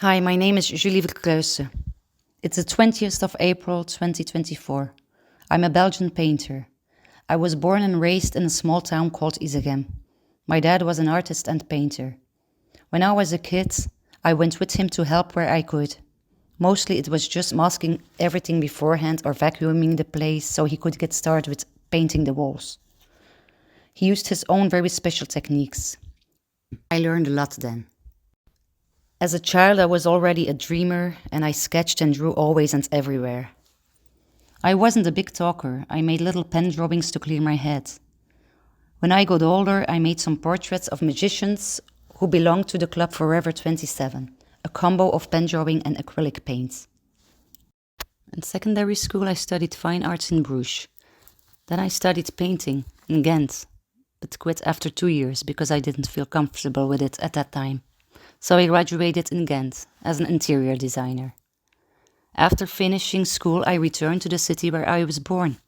Hi, my name is Julie Vercruysse. It's the 20th of April 2024. I'm a Belgian painter. I was born and raised in a small town called Isegem. My dad was an artist and painter. When I was a kid, I went with him to help where I could. Mostly it was just masking everything beforehand or vacuuming the place so he could get started with painting the walls. He used his own very special techniques. I learned a lot then. As a child, I was already a dreamer, and I sketched and drew always and everywhere. I wasn't a big talker. I made little pen drawings to clear my head. When I got older, I made some portraits of magicians who belonged to the club Forever 27, a combo of pen drawing and acrylic paint. In secondary school, I studied fine arts in Bruges. Then I studied painting in Ghent, but quit after 2 years because I didn't feel comfortable with it at that time. So I graduated in Ghent as an interior designer. After finishing school, I returned to the city where I was born.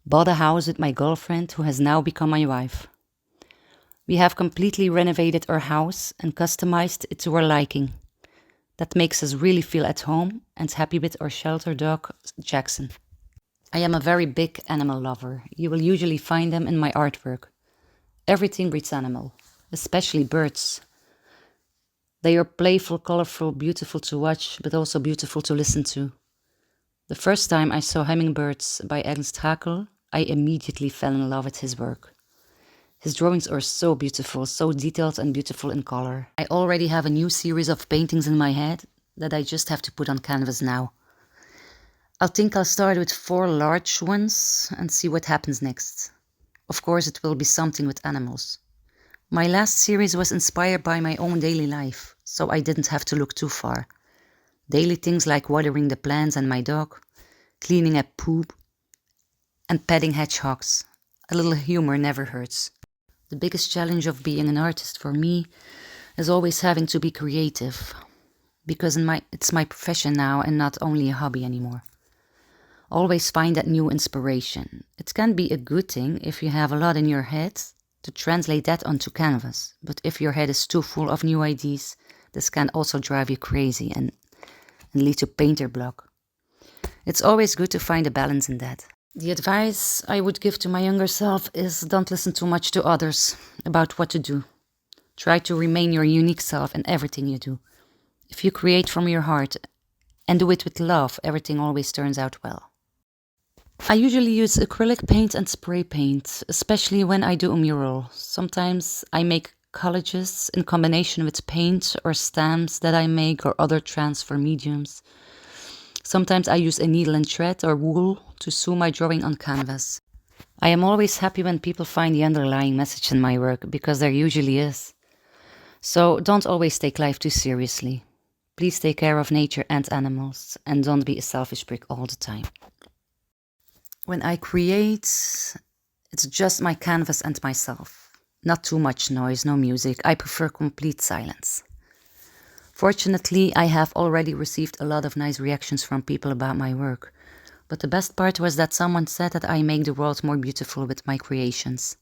Bought a house with my girlfriend, who has now become my wife. We have completely renovated our house and customized it to our liking. That makes us really feel at home and happy with our shelter dog, Jackson. I am a very big animal lover. You will usually find them in my artwork. Everything breeds animal, especially birds. They are playful, colorful, beautiful to watch, but also beautiful to listen to. The first time I saw Hummingbirds by Ernst Haeckel, I immediately fell in love with his work. His drawings are so beautiful, so detailed and beautiful in color. I already have a new series of paintings in my head that I just have to put on canvas now. I think I'll start with 4 large ones and see what happens next. Of course, it will be something with animals. My last series was inspired by my own daily life, so I didn't have to look too far. Daily things like watering the plants and my dog, cleaning up poop, and petting hedgehogs. A little humor never hurts. The biggest challenge of being an artist for me is always having to be creative, because it's my profession now and not only a hobby anymore. Always find that new inspiration. It can be a good thing if you have a lot in your head, to translate that onto canvas. But if your head is too full of new ideas, this can also drive you crazy and lead to painter block. It's always good to find a balance in that. The advice I would give to my younger self is don't listen too much to others about what to do. Try to remain your unique self in everything you do. If you create from your heart and do it with love, everything always turns out well. I usually use acrylic paint and spray paint, especially when I do a mural. Sometimes I make collages in combination with paint or stamps that I make or other transfer mediums. Sometimes I use a needle and thread or wool to sew my drawing on canvas. I am always happy when people find the underlying message in my work, because there usually is. So don't always take life too seriously. Please take care of nature and animals, and don't be a selfish prick all the time. When I create, it's just my canvas and myself. Not too much noise, no music. I prefer complete silence. Fortunately, I have already received a lot of nice reactions from people about my work. But the best part was that someone said that I make the world more beautiful with my creations.